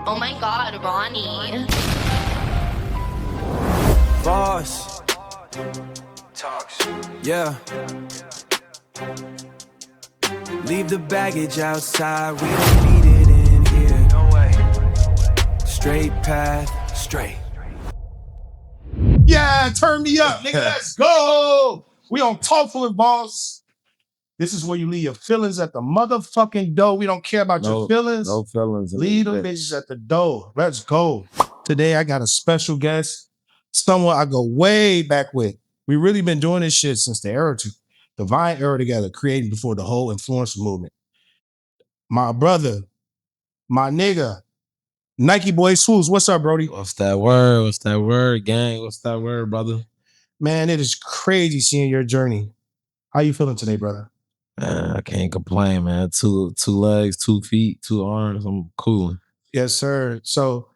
Oh my God, Ronnie. Voss. Talks. Yeah. Leave the baggage outside, we don't need it in here. No way. Straight path, straight. Yeah, turn me up, nigga. Let's go. We on Talk with Boss. This is where you leave your feelings at the motherfucking door. We don't care about your feelings. No feelings. Leave them bitches at the door. Let's go. Today I got a special guest, someone I go way back with. We really been doing this shit since the Vine era together, creating before the whole influencer movement. My brother, my nigga, NikeBoiSwoosh. What's up, Brody? What's that word? What's that word, gang? What's that word, brother? Man, it is crazy seeing your journey. How you feeling today, brother? Man, I can't complain, man. Two legs, 2 feet, 2 arms. I'm cooling. Yes, sir. So,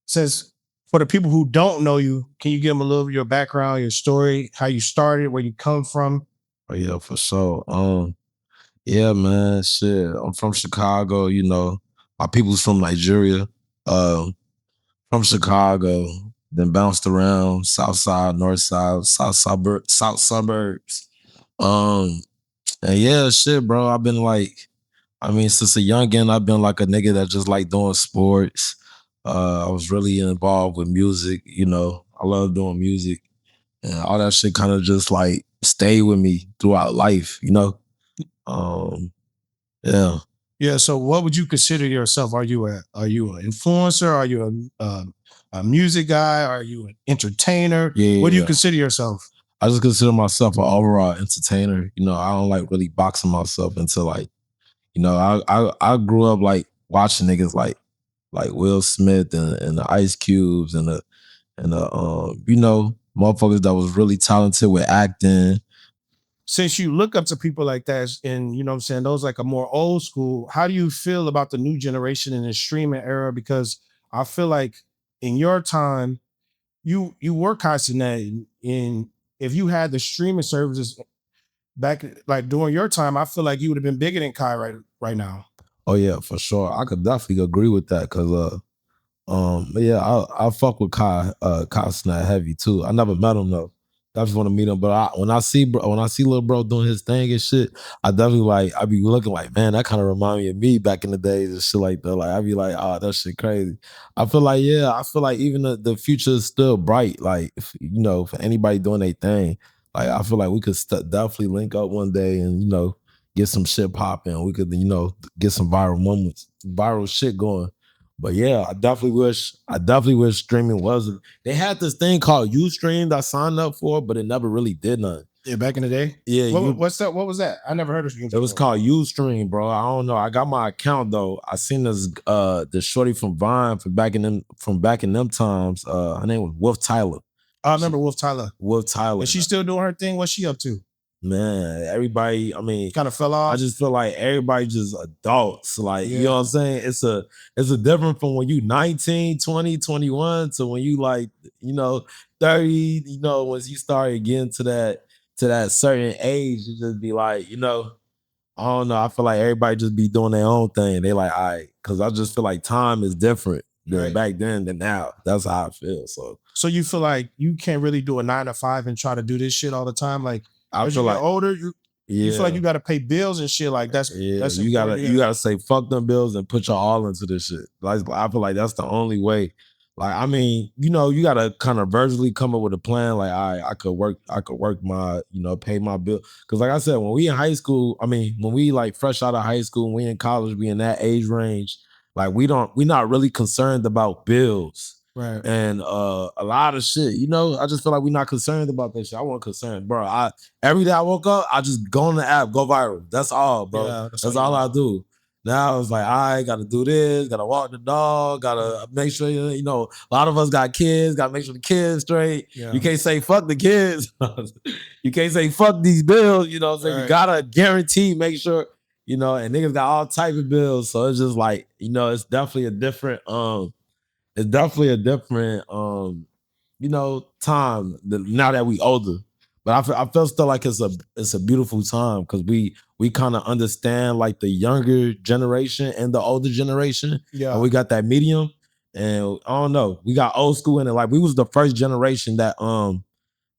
since for the people who don't know you, can you give them a little of your background, your story, how you started, where you come from? Oh yeah, for sure. Yeah, man. Shit, I'm from Chicago. You know, my people's from Nigeria. From Chicago. Then bounced around South Side, North Side, South suburbs. And yeah, shit, bro. I've been like, since a youngin', I've been like a nigga that just like doing sports. I was really involved with music, you know. I love doing music. And all that shit kind of just like stayed with me throughout life, you know. Yeah. Yeah. So, what would you consider yourself? Are you an influencer? Are you a music guy? Are you an entertainer? Yeah. What do you consider yourself? I just consider myself an overall entertainer. You know, I don't like really boxing myself into like, you know, I grew up like watching niggas like Will Smith and the Ice Cubes and the you know, motherfuckers that was really talented with acting. Since you look up to people like that, and you know what I'm saying, those like a more old school, how do you feel about the new generation in the streaming era? Because I feel like in your time, you were constant in if you had the streaming services back like during your time, I feel like you would have been bigger than Kai right now. Oh yeah, for sure. I could definitely agree with that because but yeah, I fuck with Kai Cenat heavy too. I never met him though. Definitely want to meet him, but when I see little bro doing his thing and shit, I definitely like I be looking like, man, that kind of remind me of me back in the days and shit like that. Like I be like, oh, that shit crazy. I feel like even the future is still bright. Like you know, for anybody doing their thing, like I feel like we could definitely link up one day and you know get some shit popping. We could you know get some viral moments, viral shit going. But yeah, I definitely wish streaming wasn't. They had this thing called Ustream that I signed up for, but it never really did nothing. Yeah, back in the day. Yeah, what's that? What was that? I never heard of it. It was called Ustream, bro. I don't know. I got my account though. I seen this the shorty from Vine from back in them times. Her name was Wolf Tyler. I remember Wolf Tyler. Is she still doing her thing? What's she up to? Man, everybody, kind of fell off. I just feel like everybody just adults. Like, you know what I'm saying? It's a different from when you 19, 20, 21 to when you like, you know, 30, you know, once you start getting to that certain age, you just be like, you know, I don't know. I feel like everybody just be doing their own thing. They like, all right, because I just feel like time is different than back then than now. That's how I feel. So you feel like you can't really do a 9 to 5 and try to do this shit all the time? Like, I feel like older, you feel like you got to pay bills and shit. Like that's you gotta say fuck them bills and put your all into this shit. Like I feel like that's the only way. Like I mean, you know, you gotta kind of virtually come up with a plan. Like I could work my, you know, pay my bill. Cause like I said, when we in high school, when we like fresh out of high school, when we in college, we in that age range. Like we not really concerned about bills. Right. And a lot of shit, you know, I just feel like we're not concerned about that shit. I wasn't concerned, bro. Every day I woke up, I just go on the app, go viral. That's all, bro. Yeah, that's all I do. Now it's like, I gotta do this, gotta walk the dog, gotta make sure, you know, a lot of us got kids, gotta make sure the kids straight. Yeah. You can't say fuck the kids. You can't say fuck these bills, you know what I'm saying? Right. You gotta guarantee, make sure, you know, and niggas got all type of bills. So it's just like, you know, it's definitely a different you know, time now that we older. But I feel still like it's a beautiful time because we kind of understand like the younger generation and the older generation. Yeah. And we got that medium. And I don't know, we got old school in it. Like we was the first generation that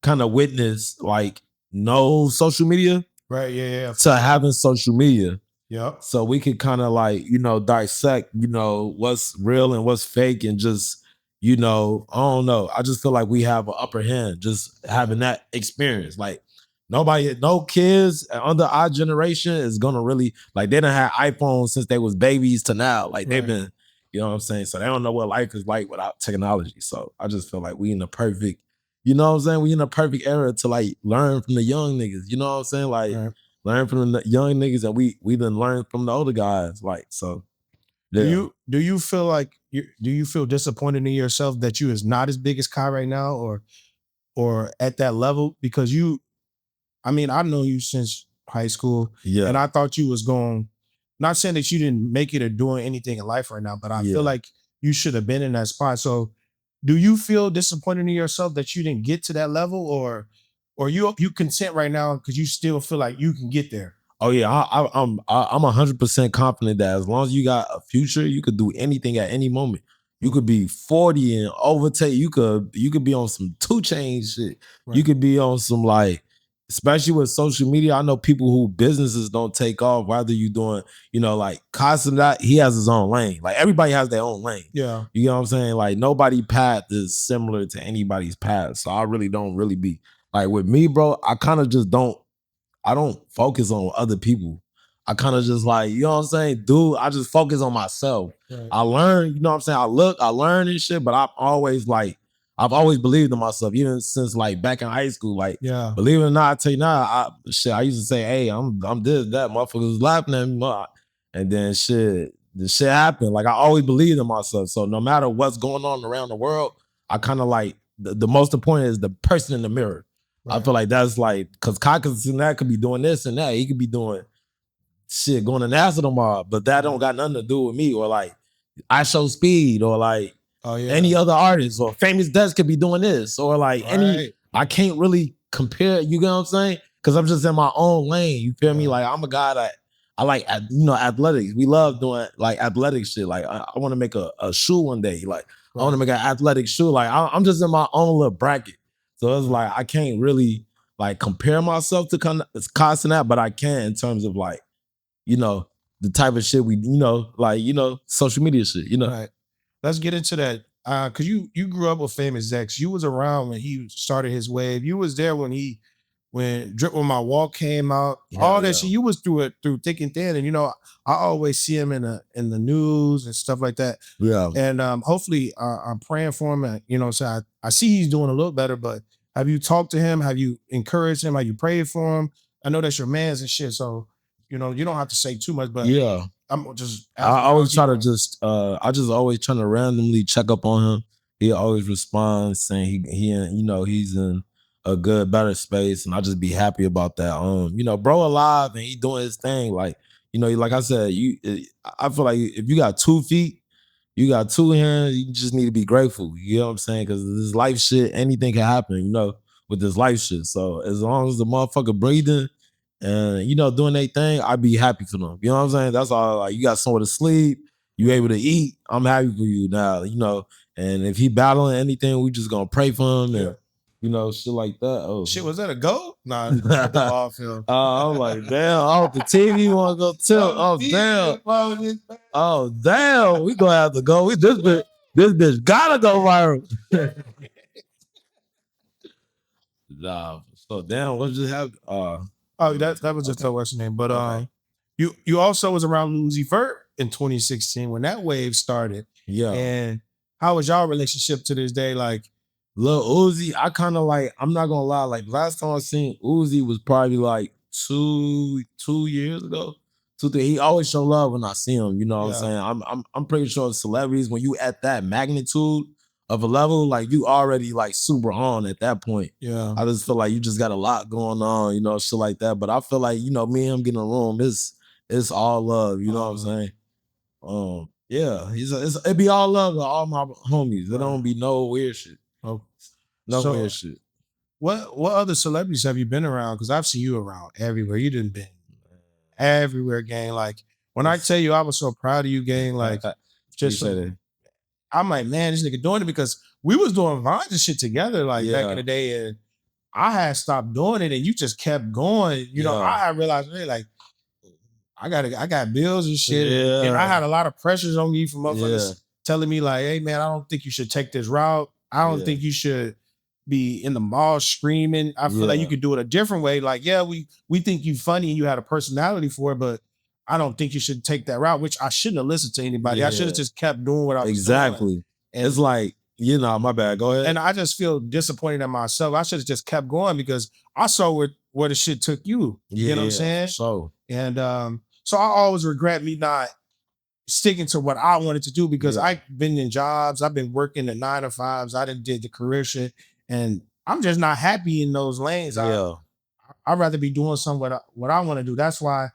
kind of witnessed like no social media Right. Yeah. to having social media. Yep. So we could kind of like, you know, dissect, you know, what's real and what's fake and just, you know, I don't know. I just feel like we have an upper hand just having that experience. Like no kids under our generation is gonna really like they done had iPhones since they was babies to now. Like they've been, you know what I'm saying? So they don't know what life is like without technology. So I just feel like we in the perfect, you know what I'm saying? We in the perfect era to like learn from the young niggas. You know what I'm saying? Like learn from the young niggas and we done learn from the older guys. Like, so yeah. Do you feel like do you feel disappointed in yourself that you is not as big as Kai right now or at that level? Because I mean, I know you since high school. Yeah. And I thought you was going, not saying that you didn't make it or doing anything in life right now, but I feel like you should have been in that spot. So do you feel disappointed in yourself that you didn't get to that level or you content right now because you still feel like you can get there? Oh yeah, I'm 100% confident that as long as you got a future, you could do anything at any moment. You could be 40 and overtake. You could be on some 2 Chainz shit. Right. You could be on some like, especially with social media. I know people who businesses don't take off. Whether you doing, you know, like Cenat, he has his own lane. Like everybody has their own lane. Yeah. You know what I'm saying? Like nobody path is similar to anybody's path. So I really don't really be like with me, bro. I kind of just don't. I don't focus on other people. I kind of just like, you know what I'm saying? Dude, I just focus on myself. Right. I learn, you know what I'm saying? I learn and shit, but I've always believed in myself, even since like back in high school. Like, Yeah. believe it or not, I tell you now, I used to say, hey, I'm this, that, motherfuckers was laughing at me. And then the shit happened. Like I always believed in myself. So no matter what's going on around the world, I kind of like, the most important is the person in the mirror. I feel like that's like, because Cenat could be doing this and that. He could be doing shit, going to NASA tomorrow, but that don't got nothing to do with me. Or like, I Show Speed, or like any other artist, or Famous Desk could be doing this, or like I can't really compare, you know what I'm saying? Because I'm just in my own lane, you feel me? Like I'm a guy that, I like, you know, athletics. We love doing like athletic shit. Like I want to make a shoe one day. Like I want to make an athletic shoe. Like I'm just in my own little bracket. So it's like I can't really like compare myself to Cenat, but I can in terms of like, you know, the type of shit we, you know, like, you know, social media shit, you know. Right. Let's get into that. Cause you grew up with Famous X. You was around when he started his wave. You was there when Drip When My Walk came out. All that shit. You was through it through thick and thin. And you know, I always see him in the news and stuff like that. Yeah. And hopefully I'm praying for him. And, you know, so I see he's doing a little better, but have you talked to him? Have you encouraged him? Have you prayed for him? I know that's your man's and shit. So, you know, you don't have to say too much, but yeah. I'm just I always try to just I just always trying to randomly check up on him. He always responds saying he you know, he's in a good, better space, and I just be happy about that. You know, bro alive and he doing his thing. Like, you know, like I said, I feel like if you got 2 feet, you got 2 hands, you just need to be grateful. You know what I'm saying? Because this life shit, anything can happen, you know, with this life shit. So as long as the motherfucker breathing and, you know, doing their thing, I'd be happy for them. You know what I'm saying? That's all. Like, you got somewhere to sleep, you able to eat, I'm happy for you now, you know. And if he battling anything, we just gonna pray for him and, you know, shit like that. Oh shit, was that a go? Nah, off him. I'm like, damn, off the TV wanna go tilt. Oh damn. Oh damn, we gonna have to go. This bitch gotta go viral. Nah, so damn, what just happened? That was just what's your name. But you also was around Lil Uzi Vert in 2016 when that wave started. Yeah. And how was y'all relationship to this day? Like, Lil Uzi, I kind of like, I'm not gonna lie, like last time I seen Uzi was probably like two years ago. 2-3. He always show love when I see him, you know what I'm saying? I'm pretty sure celebrities, when you at that magnitude of a level, like you already like super on at that point. Yeah. I just feel like you just got a lot going on, you know, shit like that. But I feel like, you know, me and him getting a room, it's all love, you know what I'm saying? Yeah, it be all love to all my homies. There don't be no weird shit. Oh, No weird shit. What other celebrities have you been around? Because I've seen you around everywhere. You done been everywhere, gang. Like when I tell you I was so proud of you, gang, like just I'm like, man, this nigga doing it because we was doing Vines and shit together, like back in the day, and I had stopped doing it, and you just kept going. You know, I had realized, hey, like, I got bills and shit, and I had a lot of pressures on me from motherfuckers telling me like, hey man, I don't think you should take this route. I don't think you should be in the mall screaming. I feel like you could do it a different way. Like, yeah, we think you funny and you had a personality for it, but I don't think you should take that route, which I shouldn't have listened to anybody. I should have just kept doing what I was doing. And it's like, you know, my bad. Go ahead. And I just feel disappointed in myself. I should have just kept going because I saw where the shit took you. You know what I'm saying? And so I always regret me not sticking to what I wanted to do because I've been in jobs, I've been working the 9 to 5s, I done did the career shit, and I'm just not happy in those lanes. I'd rather be doing something what I want to do. That's why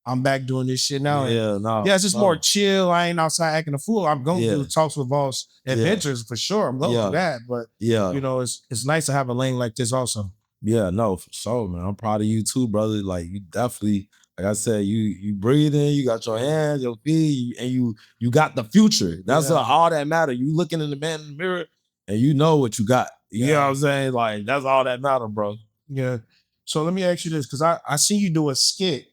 I'm back doing this shit now. It's just more chill. I ain't outside acting a fool. I'm going to do Talks with Voss adventures for sure. I'm going to do that. But you know, it's nice to have a lane like this also. Yeah, no, for sure, man. I'm proud of you too, brother. Like you definitely, like I said, you breathing, you got your hands, your feet, and you got the future. That's all that matter. You looking in the man in the mirror and you know what you got. You know what I'm saying? Like that's all that matter, bro. Yeah. So let me ask you this, because I see you do a skit.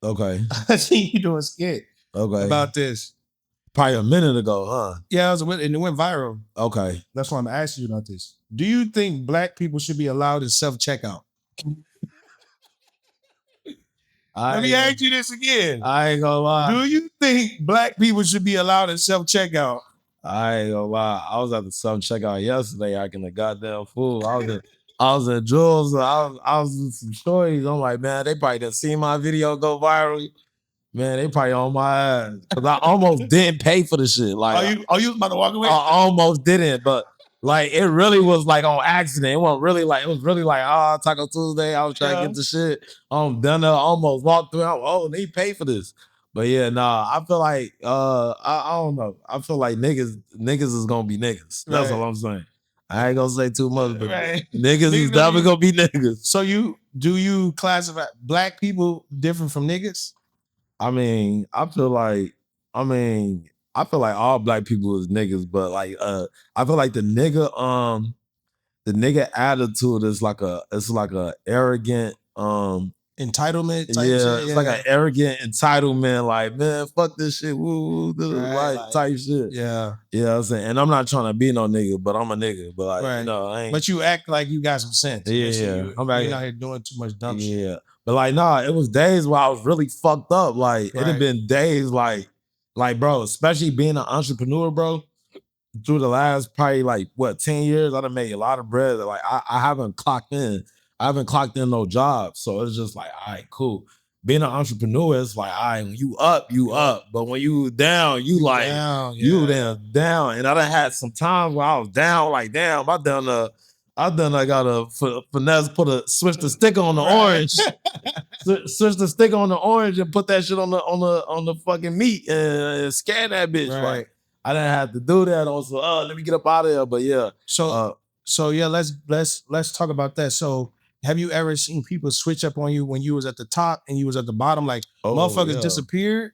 Okay. I see you do a skit. Okay. About this. Probably a minute ago, huh? Yeah, and it went viral. Okay. That's why I'm asking you about this. Do you think black people should be allowed in self-checkout? Let me ask you this again. I ain't gonna lie. Do you think black people should be allowed in self-checkout? I ain't gonna lie. I was at the self-checkout yesterday acting a goddamn fool. I was at Jules. I was in some stories. I'm like, man, they probably done seen my video go viral. Man, they probably on my ass. Cause I almost didn't pay for the shit. Like, you was about to walk away? I almost didn't, but like it really was like on accident. It wasn't really like, it was really like, Taco Tuesday. I was trying to get the shit. Done almost walked through. They pay for this. But yeah, nah, I feel like I don't know. I feel like niggas is gonna be niggas. That's all I'm saying. I ain't gonna say too much, but niggas is definitely gonna be niggas. So do you classify black people different from niggas? I mean, I feel like all black people is niggas, but like I feel like the nigga attitude is like a arrogant entitlement type shit. It's like an arrogant entitlement, like, man, fuck this shit, woo, type shit. Yeah. You know what I'm saying? And I'm not trying to be no nigga, but I'm a nigga. But like, you know, I ain't. But you act like you got some sense. Yeah. I'm out here doing too much dumb shit. Yeah. But like, nah, it was days where I was really fucked up. Like, it had been days like, bro, especially being an entrepreneur, bro, through the last probably like, 10 years, I done made a lot of bread. Like, I haven't clocked in. I haven't clocked in no job. So it's just like, all right, cool. Being an entrepreneur, it's like, all right, when you up, you up. But when you down, you like, you down. And I done had some times where I was down, like, damn, I got a finesse, switch the sticker on the orange. Switch the sticker on the orange and put that shit on the fucking meat and scan that bitch. Like, I didn't have to do that. Also, let me get up out of there. But yeah. So yeah, let's talk about that. So have you ever seen people switch up on you when you was at the top and you was at the bottom? Like motherfuckers disappeared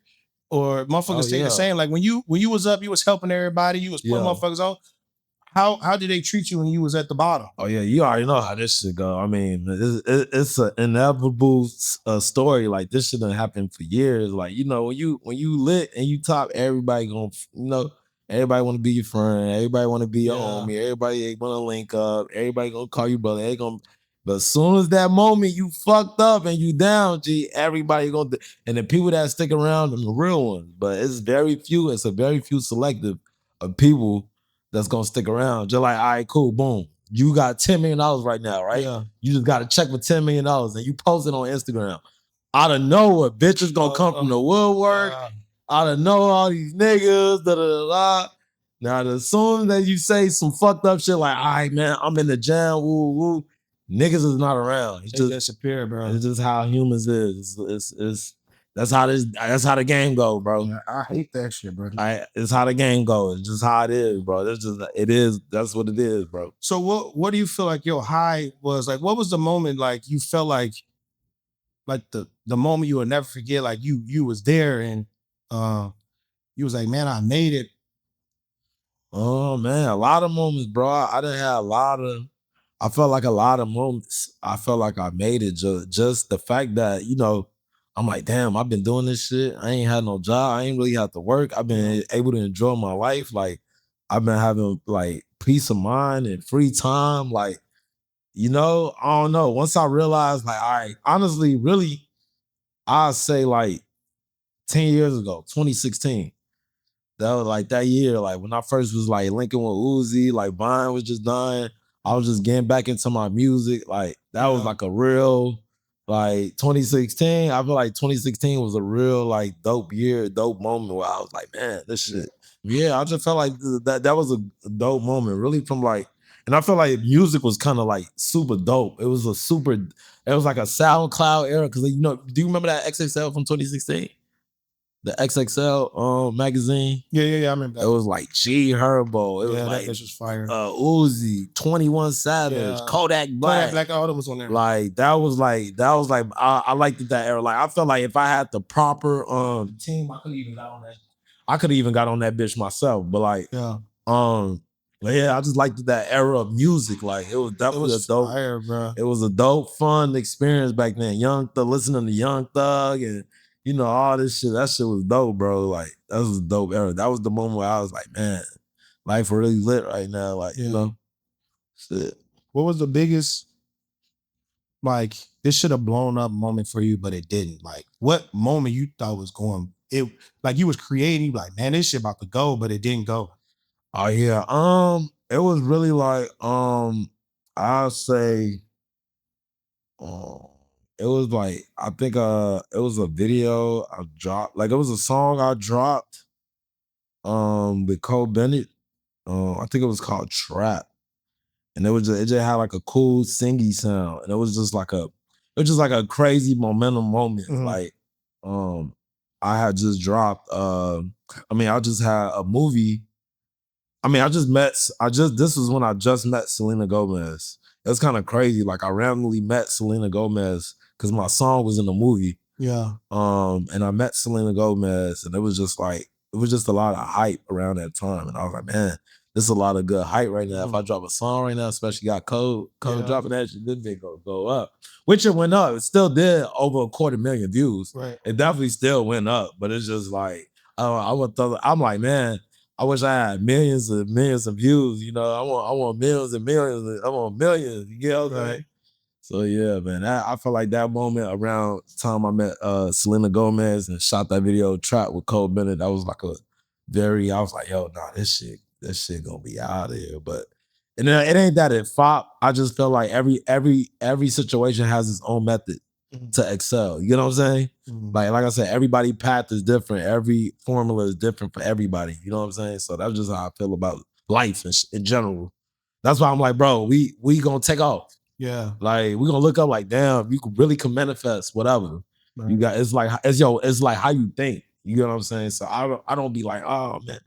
or motherfuckers stayed the same? Like when you was up, you was helping everybody, you was putting motherfuckers on. How did they treat you when you was at the bottom? Oh yeah, you already know how this shit go. I mean, it's an inevitable story. Like this shit done happened for years. Like, you know, when you lit and you top, everybody gonna, you know, everybody want to be your friend. Everybody want to be your homie. Everybody want to link up. Everybody gonna call you brother. But as soon as that moment you fucked up and you down, everybody gonna, and the people that stick around are the real ones. But it's a very few selective of people that's gonna stick around. Just like, all right, cool, boom. You got $10 million right now, right? Yeah. You just got a check for $10 million and you post it on Instagram. Out of nowhere, bitches gonna come from the woodwork. Out of nowhere, all these niggas, da-da-da-da. Now, as soon as you say some fucked up shit like, all right, man, I'm in the jam, woo, woo, niggas is not around. It's just disappear, bro. It's just how humans is. That's how the game go, bro. Yeah, I hate that shit, bro. It's how the game goes. It's just how it is, bro. That's what it is, bro. So what do you feel like your high was? Like, what was the moment like you felt like the moment you will never forget, like you was there and you was like, man, I made it. Oh man, a lot of moments, bro. I didn't have a lot of. I felt like a lot of moments. I felt like I made it. Just the fact that I'm like, damn, I've been doing this shit. I ain't had no job. I ain't really had to work. I've been able to enjoy my life. Like I've been having like peace of mind and free time. Like I don't know. Once I realized, like, all right, honestly, really, I'd say like 10 years ago, 2016. That was like that year, like when I first was like linking with Uzi, like Vine was just dying. I was just getting back into my music. Like that was like a real, like 2016. I feel like 2016 was a real like dope year, dope moment where I was like, man, this shit. Yeah, I just felt like that was a dope moment, really from like, and I feel like music was kind of like super dope. It was like a SoundCloud era because do you remember that XXL from 2016? The XXL magazine. Yeah, I remember that. It was like G Herbo. It was like that bitch was fire. Uzi, 21 Savage, Kodak Black. Kodak Black, all that was on there. Like that was like I liked that era. Like I felt like if I had the proper team, I could have even got on that. I could have even got on that bitch myself. But like but yeah, I just liked that era of music. Like it was definitely a dope fire, bro. It was a dope, fun experience back then. Listening to Young Thug and all this shit. That shit was dope, bro. Like that was a dope era. That was the moment where I was like, man, life really lit right now. Like shit. What was the biggest like this should have blown up moment for you, but it didn't? Like what moment you thought was going? It like you was creating, you like, man, this shit about to go, but it didn't go. Oh yeah. It was really like I'll say it was like I think it was a video I dropped. Like it was a song I dropped with Cole Bennett. I think it was called Trap. And it just had like a cool singy sound. And it was just like a crazy momentum moment. Like I had just dropped I just had a movie. This was when I just met Selena Gomez. It was kind of crazy. Like I randomly met Selena Gomez because my song was in the movie. Yeah. And I met Selena Gomez and it was just a lot of hype around that time. And I was like, man, this is a lot of good hype right now. If I drop a song right now, especially got Code dropping that shit, this thing gonna go up. Which it went up. It still did over 250,000 views. Right. It definitely still went up, but it's just like, I'm like, man, I wish I had millions and millions of views. I want millions and millions. I want millions. You get what I'm saying? So yeah, man, I feel like that moment around the time I met Selena Gomez and shot that video Trap with Cole Bennett, that was like I was like, yo, nah, this shit gonna be out of here. But and it ain't that it fought. I just feel like every situation has its own method to excel. You know what I'm saying? Like I said, everybody's path is different. Every formula is different for everybody. You know what I'm saying? So that's just how I feel about life in general. That's why I'm like, bro, we gonna take off. Yeah. Like we gonna look up like, damn, you can manifest whatever. Right. You got it's like how you think. You know what I'm saying? So I don't be like, oh man.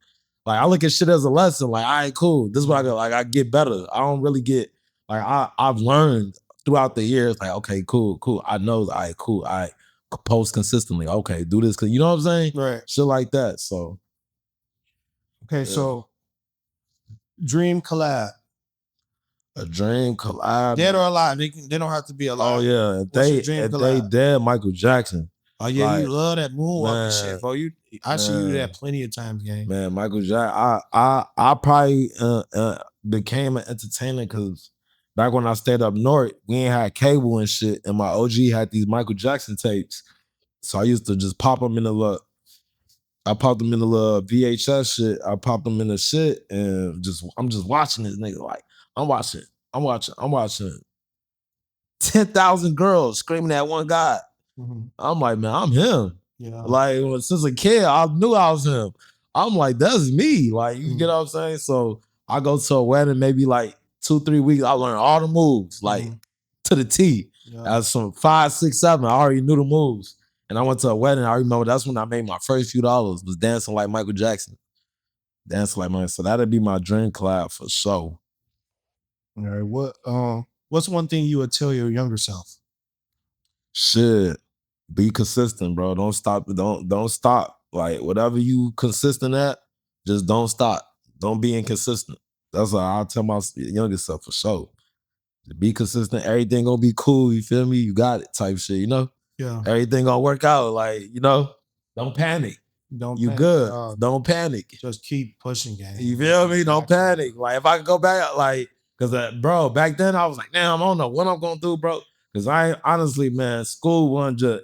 Like I look at shit as a lesson. Like, all right, cool. This is what I got. Like I get better. I don't really get like I've learned throughout the years. Like, okay, cool. I know. All right, cool. I post consistently. Okay, do this. You know what I'm saying? Right. Shit like that. So. Okay, so dream collab. A dream collab. Dead or alive. They don't have to be alive. Oh yeah. If they dead, Michael Jackson. Oh yeah, like, you love that moonwalking shit, bro. I see you do that plenty of times, gang. Man, Michael Jackson. I probably became an entertainer because back when I stayed up north, we ain't had cable and shit, and my OG had these Michael Jackson tapes. So I used to just pop them in the little VHS shit. I popped them in the shit and I'm just watching this nigga. Like I'm watching 10,000 girls screaming at one guy. I'm like, man, I'm him. Yeah. Like since a kid, I knew I was him. I'm like, that's me. Like, you get what I'm saying? So I go to a wedding, maybe like 2-3 weeks. I learn all the moves, like to the T. Yeah. As some 5, 6, 7, I already knew the moves. And And I went to a wedding. I remember that's when I made my first few dollars, was dancing like Michael Jackson. Dancing like Michael. So that'd be my dream collab for sure. All right. What's one thing you would tell your younger self? Shit. Be consistent, bro. Don't stop. Don't stop. Like whatever you consistent at, just don't stop. Don't be inconsistent. That's what I'll tell my younger self for sure. Be consistent. Everything gonna be cool. You feel me? You got it. Type shit. You know. Yeah. Everything gonna work out. Like you know. Don't panic. Don't. You panic, good. Don't panic. Just keep pushing, gang. You feel me? Don't panic. Like if I could go back, like, cause bro, back then I was like, damn, I don't know what I'm gonna do, bro. Cause I honestly, man, school wasn't just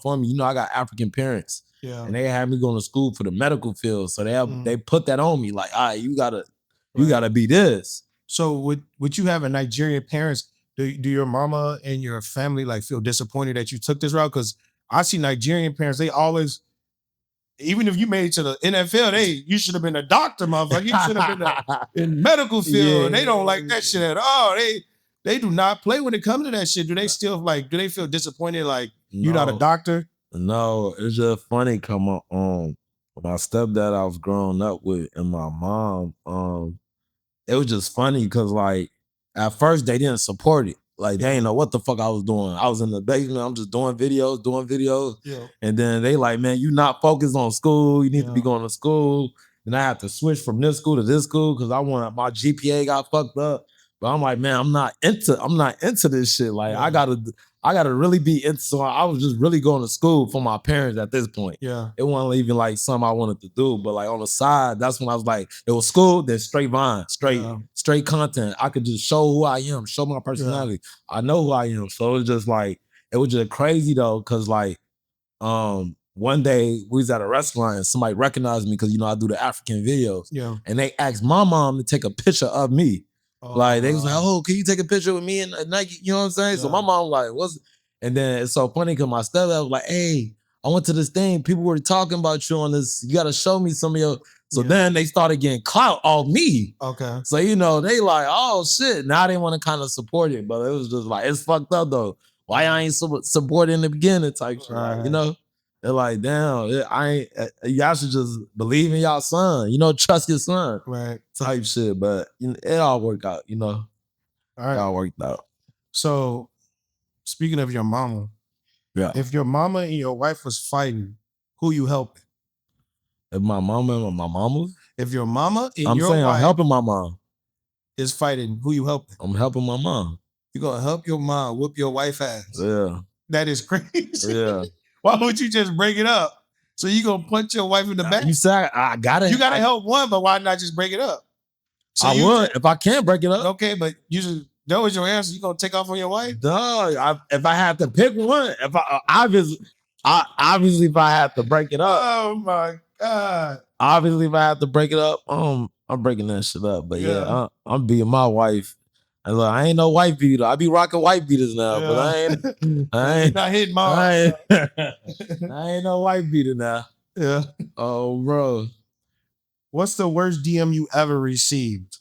for me. You know, I got African parents. Yeah. And they had me going to school for the medical field. So they put that on me. Like, all right, you gotta be this. So would you have a Nigerian parents? Do your mama and your family like feel disappointed that you took this route? Cause I see Nigerian parents, they always, even if you made it to the NFL, you should have been a doctor, motherfucker. You should have been in medical field. Yeah. And they don't like that shit at all. They do not play when it comes to that shit. Do they still do they feel disappointed like you're not a doctor? No, it's just funny come on. My stepdad I was growing up with and my mom, it was just funny because like at first they didn't support it. Like they didn't know what the fuck I was doing. I was in the basement, I'm just doing videos. Yeah. And then they like, man, you not focused on school. You need to be going to school. And I had to switch from this school to this school because my GPA got fucked up. But I'm like, man, I'm not into this shit. Like I gotta really be into. So I was just really going to school for my parents at this point. Yeah. It wasn't even like something I wanted to do. But like on the side, that's when I was like, it was school, then straight Vine, straight content. I could just show who I am, show my personality. I know who I am. So it was just like, it was just crazy though, cause like one day we was at a restaurant and somebody recognized me because you know I do the African videos. Yeah. And they asked my mom to take a picture of me. Like they was like, oh, can you take a picture with me and Nike? You know what I'm saying? Yeah. So my mom was like, what's? And then it's so funny because my stepdad was like, hey, I went to this thing. People were talking about you on this. You got to show me some of your. So then they started getting clout off me. Okay. So you know they like, oh shit. Now they want to kind of support it, but it was just like it's fucked up though. Why I ain't support in the beginning type shit? Like, you know. They're like, damn, y'all should just believe in y'all son, you know, trust your son. Right. Type shit. But you know, it all worked out, you know. All right. It all worked out. So speaking of your mama, if your mama and your wife was fighting, who you helping? If my mama and my mama? If your mama and I'm your saying wife I'm helping my mom. Is fighting, who you helping? I'm helping my mom. You gonna help your mom whoop your wife ass? Yeah. That is crazy. Yeah. Why would you just break it up? So you gonna punch your wife in the back? You said I gotta. You gotta help one, but why not just break it up? So I would if I can't break it up. Okay, but that was your answer. You gonna take off on your wife? No, if I had to pick one, if I obviously if I had to break it up. Oh my God. Obviously if I had to break it up, I'm breaking that shit up. But yeah, I'm beating my wife. And look, I ain't no white beater. I be rocking white beaters now, but I ain't not hitting mom. I ain't no white beater now. Yeah. Oh, bro. What's the worst DM you ever received?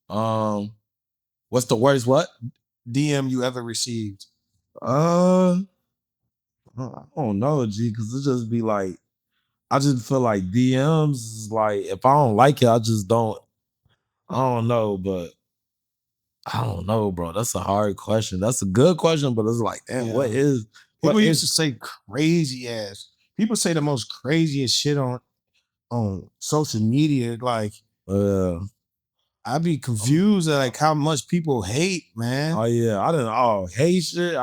What's the worst what? DM you ever received? I don't know, G, because it just be like, I just feel like DMs is like, if I don't like it, I don't know, but I don't know, bro. That's a hard question. That's a good question, but it's like, damn, what is? People used to say crazy ass. People say the most craziest shit on social media. Like, I'd be confused at like how much people hate, man. Oh yeah, hate shit.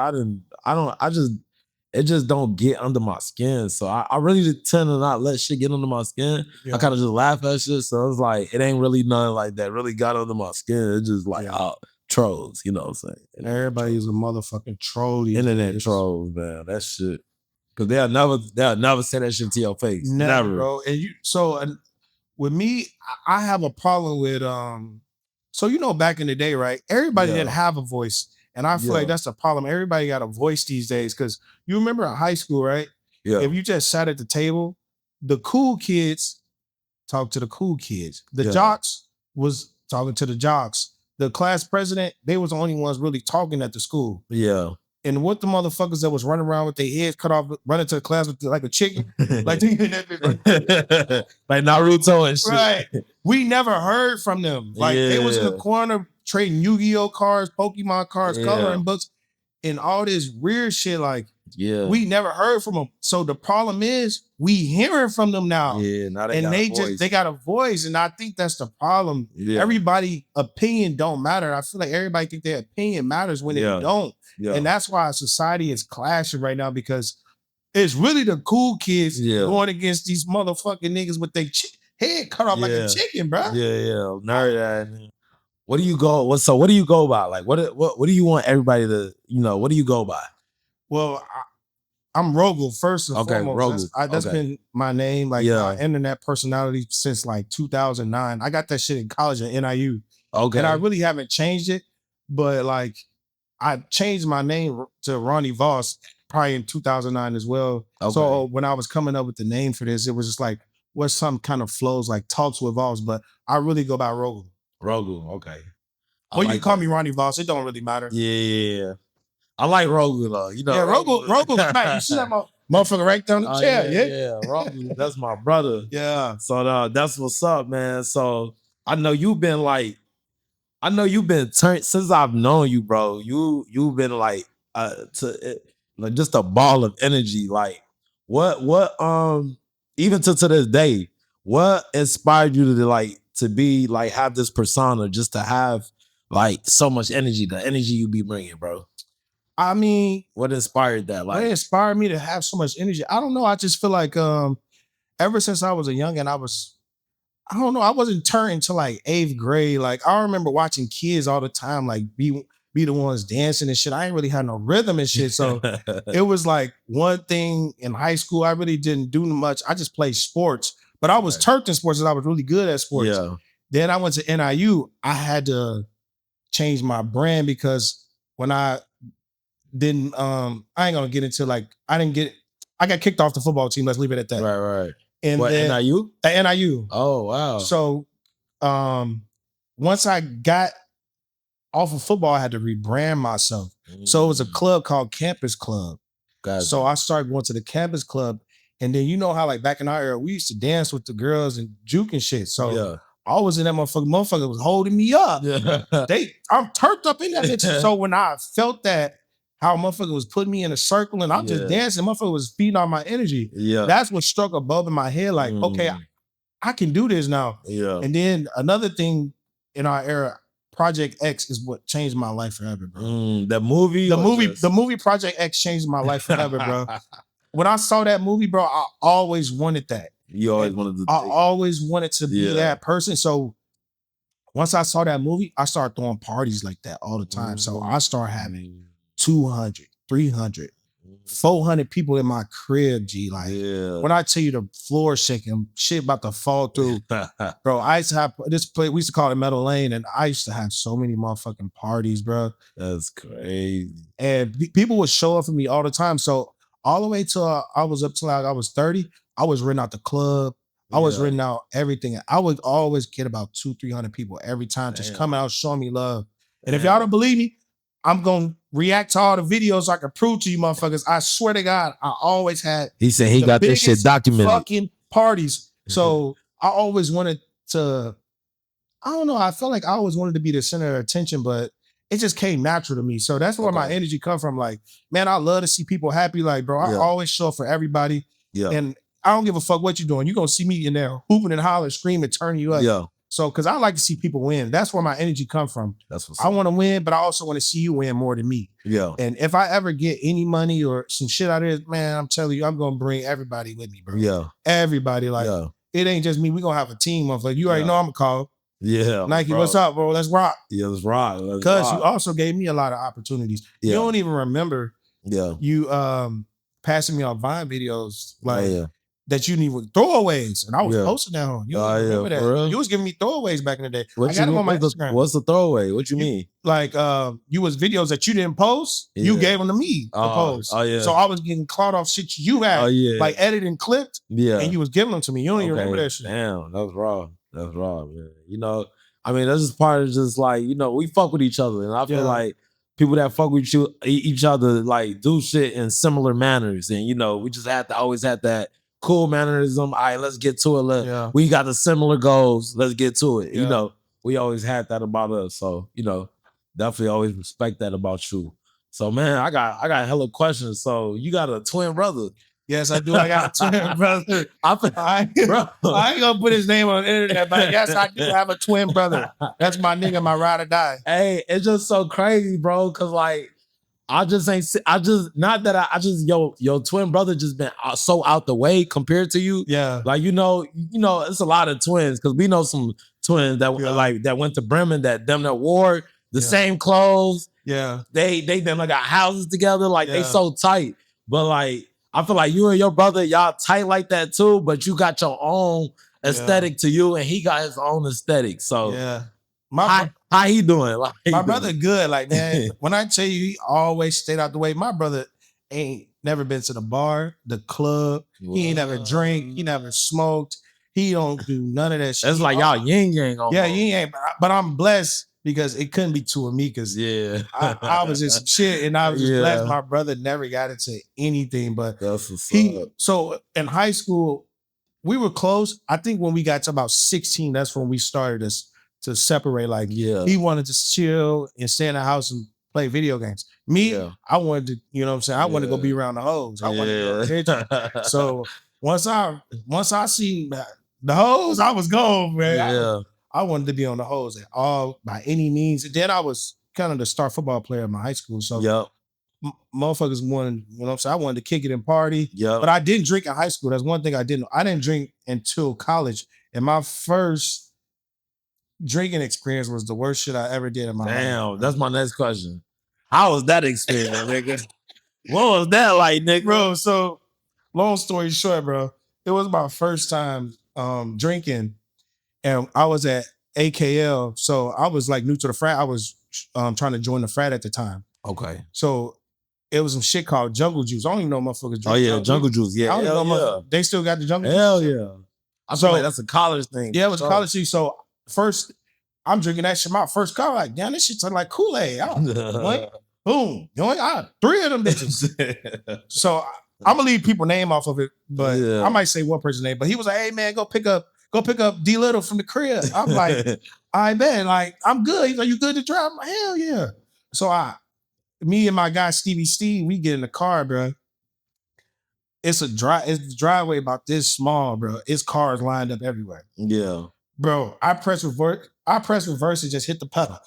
It just don't get under my skin. So I really tend to not let shit get under my skin. Yeah. I kind of just laugh at shit. So it's like, it ain't really nothing like that really got under my skin. It's just like, trolls, you know what I'm saying? Everybody's a motherfucking troll. Internet trolls, man. That shit. Cause they'll never say that shit to your face. Never. Bro. And with me, I have a problem with so you know back in the day, right? Everybody didn't have a voice. And I feel like that's a problem. Everybody got a voice these days. Cause you remember in high school, right? Yeah. If you just sat at the table, the cool kids talked to the cool kids. The jocks was talking to the jocks. The class president, they was the only ones really talking at the school. Yeah. And what the motherfuckers that was running around with their heads cut off, running to the class with like a chicken, like they in that bitch, like Naruto and shit. right? We never heard from them. Like they was in the corner trading Yu-Gi-Oh cards, Pokemon cards, coloring books, and all this weird shit. Like we never heard from them. So the problem is we hearing from them now. Yeah, now they got a voice, and I think that's the problem. Yeah. Everybody opinion don't matter. I feel like everybody think their opinion matters when it don't. Yeah. And that's why society is clashing right now, because it's really the cool kids going against these motherfucking niggas with their head cut off like a chicken, bro. Yeah. Nerd. What do you go? What do you go by? Like what do you want everybody to, what do you go by? Well, I'm Rogel first and foremost. That's been my name, like my internet personality since like 2009. I got that shit in college at NIU. Okay. And I really haven't changed it, but like I changed my name to Ronnie Voss probably in 2009 as well. Okay. So when I was coming up with the name for this, it was just like, what's some kind of flows, like talks with Voss, but I really go by Rogel. Rogel, okay. Or you can call me Ronnie Voss. It don't really matter. Yeah. I like Rogel though. Rogel. Man, you see that motherfucker right there on the chair? Yeah. Rogel, that's my brother. Yeah. So that's what's up, man. So I know you've been turned since I've known you, bro. You've been like just a ball of energy. Like what even to this day, what inspired you to be like have this persona, just to have like so much energy, the energy you be bringing, bro? I mean, what inspired that? What inspired me to have so much energy? I don't know. I just feel like ever since I was a youngin', I wasn't turned until like 8th grade. Like I remember watching kids all the time, like be the ones dancing and shit. I ain't really had no rhythm and shit. So it was like one thing in high school. I really didn't do much. I just played sports, but I was turned in sports and I was really good at sports. Yeah. Then I went to NIU. I had to change my brand because when I didn't, I ain't gonna get into like, I got kicked off the football team. Let's leave it at that. Right. And what, then, NIU? At NIU. Oh, wow. So once I got off of football, I had to rebrand myself. So it was a club called Campus Club. Gotcha. So I started going to the Campus Club. And then you know how like back in our era, we used to dance with the girls and juke and shit. So I was in that motherfucker was holding me up. Yeah. I'm turned up in that bitch. So when I felt that, how motherfucker was putting me in a circle and I'm just dancing, motherfucker was feeding on my energy. Yeah. That's what struck a bulb in my head. Like, okay, I can do this now. Yeah. And then another thing in our era, Project X is what changed my life forever, bro. The movie Project X changed my life forever, bro. When I saw that movie, bro, I always wanted that. You always wanted to. I always wanted to be that person. So once I saw that movie, I started throwing parties like that all the time. So I started having 200, 300, 400 people in my crib, G. Like, when I tell you the floor shaking, shit about to fall through. Bro, I used to have this place, we used to call it Meadow Lane, and I used to have so many motherfucking parties, bro. That's crazy. And people would show up for me all the time. So all the way till I was up till I was 30, I was renting out the club. I was renting out everything. I would always get about 200-300 people every time just coming out showing me love. And if y'all don't believe me, I'm going to react to all the videos so I can prove to you motherfuckers. I swear to God, I always had. He said he got this shit documented. Fucking parties. So I always wanted to, I don't know, I felt like I always wanted to be the center of attention, but it just came natural to me. So that's where my energy come from. Like, man, I love to see people happy. Like, bro, I always show up for everybody. Yeah. And I don't give a fuck what you're doing. You're going to see me in there hooping and hollering, screaming, turning you up. Yeah. So, because I like to see people win. That's where my energy come from. That's what's I want to win, but I also want to see you win more than me. Yeah. And if I ever get any money or some shit out of it, man, I'm telling you, I'm going to bring everybody with me, bro. Yeah. Everybody. Like, it ain't just me. We're going to have a team of, like, you already know I'm going to call. Yeah. Nike, what's up, bro? Let's rock. Yeah, let's rock. Because you also gave me a lot of opportunities. Yeah. You don't even remember you passing me on Vine videos. Like, that you need with throwaways, and I was posting that on. You remember that? You was giving me throwaways back in the day. I got them on my Instagram. What's the throwaway? What you mean? Like, you was videos that you didn't post. You gave them to me to post. Oh yeah. So I was getting caught off shit you had, like edited and clipped. Yeah. And you was giving them to me. You don't even remember that shit. Damn, that's raw. That's raw, man. You know, I mean, that's just part of just like, you know, we fuck with each other, and I feel like people that fuck with you, each other, like do shit in similar manners. And, you know, we just have to always have that cool mannerism. All right, let's get to it. Yeah. We got the similar goals. Let's get to it. Yeah. You know, we always had that about us. So, you know, definitely always respect that about you. So, man, I got hella questions. So you got a twin brother. Yes, I do. I got a twin brother. I ain't gonna put his name on the internet, but yes, I do have a twin brother. That's my nigga, my ride or die. Hey, it's just so crazy, bro. Cause like, your twin brother just been so out the way compared to you. Yeah. Like, you know, it's a lot of twins. Cause we know some twins that that went to Bremen that them that wore the same clothes. Yeah. They them like got houses together. Like they so tight. But like, I feel like you and your brother, y'all tight like that too, but you got your own aesthetic to you and he got his own aesthetic. So yeah. How he doing? Like, my brother good. Like, man, when I tell you he always stayed out the way, my brother ain't never been to the bar, the club. He ain't never drink. He never smoked. He don't do none of that shit. It's like y'all yin yang almost. Yeah, yin yang. But I'm blessed because it couldn't be two of me because I was just shit and I was just blessed. My brother never got into anything. But so in high school, we were close. I think when we got to about 16, that's when we started to separate. Like, he wanted to chill and stay in the house and play video games. Me, I wanted to, you know what I'm saying? I wanted to go be around the hoes. I wanted to go attention. So once I seen the hoes, I was gone, man. I wanted to be on the hoes at all by any means. And then I was kind of the star football player in my high school. So motherfuckers wanted, you know what I'm saying? I wanted to kick it and party. But I didn't drink in high school. That's one thing I didn't. I didn't drink until college. And my first drinking experience was the worst shit I ever did in my life. Damn, that's my next question. How was that experience, nigga? What was that like, nigga? Bro, so long story short, bro, it was my first time drinking. And I was at AKL, so I was like new to the frat. I was trying to join the frat at the time. Okay. So it was some shit called Jungle Juice. I don't even know motherfuckers drink. Oh yeah, Jungle Juice. Yeah, I don't know they still got the Jungle Hell Juice. Yeah. I feel like that's a college thing. Yeah, it was a college thing. So first, I'm drinking that shit. My first car, like, damn, this shit's like Kool-Aid. Boom, joint, 3 of them bitches. So I'm gonna leave people's name off of it, but I might say one person's name. But he was like, hey man, go pick up D Little from the crib. I'm like, I bet, like, I'm good. He's like, you good to drive? I'm like, hell yeah. So me and my guy Steve, we get in the car, bro. It's the driveway about this small, bro. It's cars lined up everywhere. Yeah. Bro, I press reverse and just hit the pedal.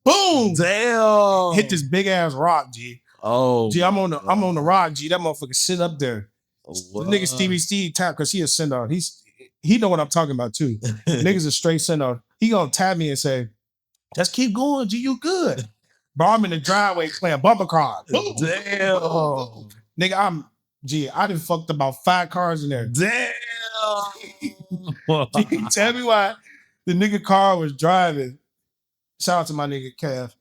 Boom! Damn. Hit this big ass rock, G. Oh. G, I'm on the rock, G. That motherfucker sit up there. The nigga Stevie tap because he a send off. He know what I'm talking about too. Niggas a straight send off. He gonna tap me and say, just keep going, G, you good. Bro, I'm in the driveway playing bumper cars. Boom. Damn. Boom. Nigga, I done fucked about 5 cars in there. Damn. G, tell me why the nigga car was driving. Shout out to my nigga Kev.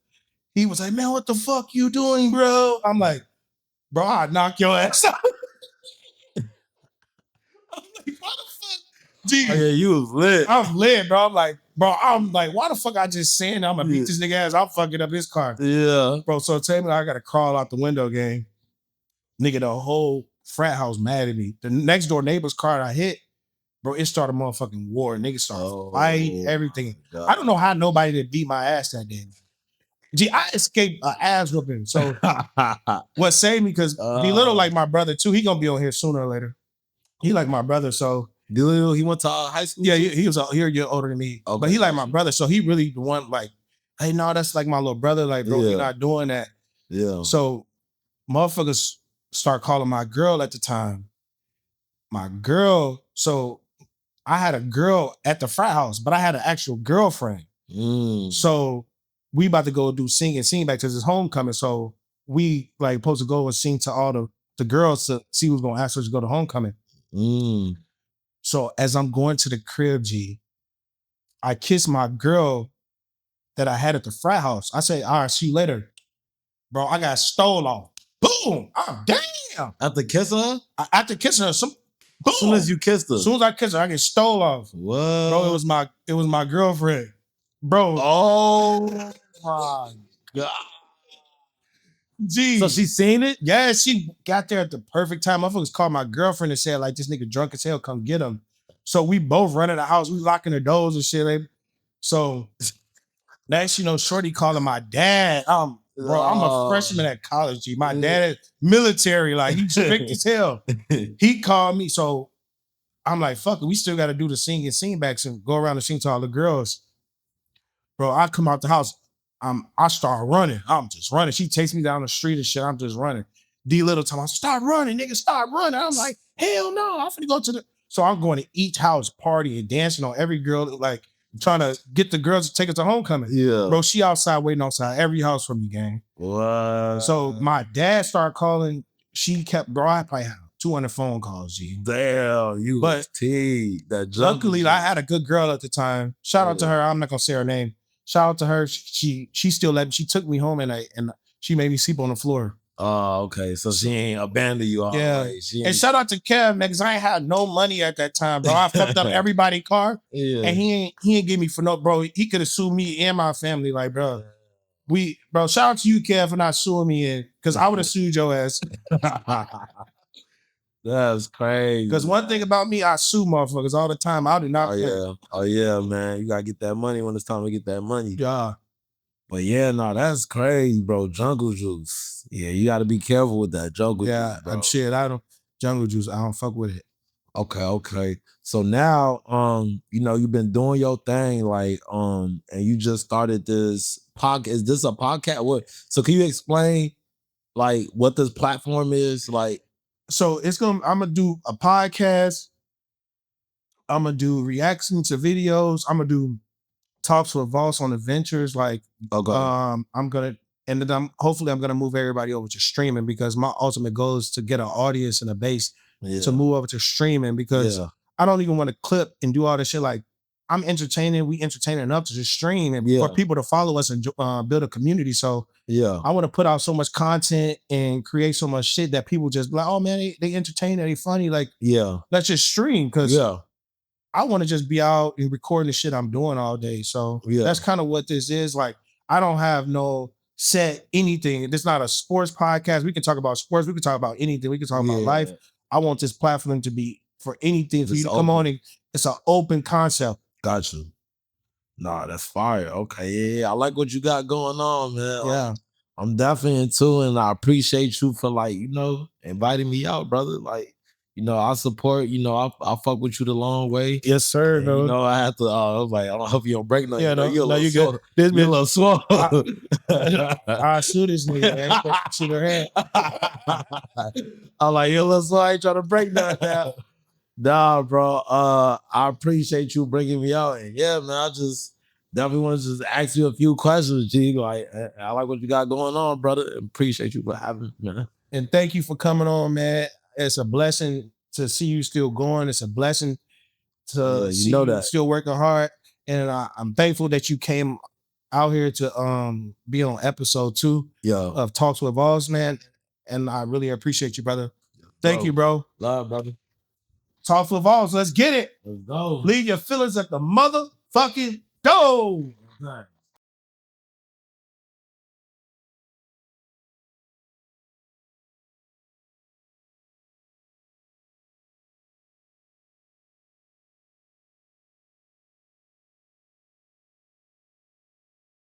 He was like, man, what the fuck you doing, bro? I'm like, bro, I'd knock your ass out. I'm like, why the fuck? G, oh, yeah, you was lit. I'm lit, bro. I'm like, why the fuck I just saying I'm gonna beat this nigga ass? I'm fucking up his car. Yeah. Bro, so tell me I gotta crawl out the window game. Nigga, the whole frat house mad at me. The next door neighbor's car I hit, bro, it started a motherfucking war. Niggas started fighting, everything. I don't know how nobody did beat my ass that day. Gee, I escaped an ass whooping. So what saved me, because D Little like my brother too. He gonna be on here sooner or later. He like my brother, so D Little, he went to high school? Yeah, he was a year older than me. Okay. But he like my brother, so he really the one like, hey, no, that's like my little brother. Like, bro, you're not doing that. Yeah. So motherfuckers start calling my girl at the time. My girl, so I had a girl at the frat house, but I had an actual girlfriend. So we about to go do sing back because it's homecoming. So we like supposed to go and sing to all the girls to see who's gonna ask us to go to homecoming. So as I'm going to the crib, G, I kiss my girl that I had at the frat house. I say, all right, see you later. Bro, I got stole off. Boom! Oh, damn! After kissing her? After kissing her, boom. As soon as you kissed her? As soon as I kissed her, I get stole off. What? Bro, it was my girlfriend. Bro. Oh my God. Gee. So she seen it? Yeah, she got there at the perfect time. Motherfuckers called my girlfriend and said, like, this nigga drunk as hell, come get him. So we both run in the house. We locking the doors and shit. Like, so next, you know, Shorty calling my dad. Bro, I'm a freshman at college, G. My dad is military. Like, he's strict as hell. He called me. So I'm like, fuck it. We still got to do the sing backs and go around and sing to all the girls. Bro, I come out the house. I start running. I'm just running. She takes me down the street and shit. I'm just running. D Little time, I start running, nigga, start running. I'm like, hell no, I'm finna go to the. So I'm going to each house party and dancing on every girl, like trying to get the girls to take us to homecoming. Yeah. Bro, she outside waiting outside every house for me, gang. What? So my dad started calling. She kept, bro, I probably had 200 phone calls, G. Damn, you But was T. That luckily, I had a good girl at the time. Shout out to her. I'm not gonna say her name. Shout out to her. She still let me. She took me home and she made me sleep on the floor. Oh, okay. So she ain't abandoned you all the Yeah. way. And shout out to Kev, man, because I ain't had no money at that time, bro. I fucked up everybody's car. Yeah. And he ain't give me for no, bro. He could have sued me and my family. Like, bro. Shout out to you, Kev, for not suing me because I would have sued your ass. That's crazy. Because one thing about me, I sue motherfuckers all the time. I do not pay. Oh yeah, man. You gotta get that money when it's time to get that money. Yeah. But yeah, no, that's crazy, bro. Jungle juice. Yeah, you gotta be careful with that jungle juice, bro. I'm shit. Jungle juice, I don't fuck with it. Okay. So now, you know, you've been doing your thing, like, and you just started this podcast. Is this a podcast? What? So can you explain, like, what this platform is? Like, so I'm gonna do a podcast. I'm gonna do reactions to videos. I'm gonna do talks with Voss on adventures. Like, okay. Hopefully I'm gonna move everybody over to streaming because my ultimate goal is to get an audience and a base to move over to streaming because I don't even want to clip and do all this shit. Like, I'm entertaining. We entertaining enough to just stream and for people to follow us and build a community. So I want to put out so much content and create so much shit that people just like, oh man, they entertain, they funny. Like, let's just stream because I want to just be out and recording the shit I'm doing all day. So that's kind of what this is. Like, I don't have no set anything. It's not a sports podcast. We can talk about sports. We can talk about anything. We can talk about life. I want this platform to be for anything for you to come on and it's an open concept. Got you. Nah, that's fire. Okay, yeah. I like what you got going on, man. Yeah. I'm definitely into it, and I appreciate you for, like, you know, inviting me out, brother. Like, you know, I support, you know, I fuck with you the long way. Yes, sir. And, you know, I had to, I was like, I don't hope you don't break nothing. Yeah, you're good. You're a little slow. I sue this nigga, man. Shoot her head. I'm like, you're a little slow. I ain't trying to break nothing now. Nah, bro. I appreciate you bringing me out. And yeah, man, I just definitely want to just ask you a few questions, G. Like, I like what you got going on, brother. Appreciate you for having me, man. And thank you for coming on, man. It's a blessing to see you still going. It's a blessing to see you still working hard. And I'm thankful that you came out here to be on episode 2 of Talks with Voss, man. And I really appreciate you, brother. Thank you, bro. Love, brother. Talks with Voss. Let's get it. Let's go. Leave your feelings at the motherfucking door.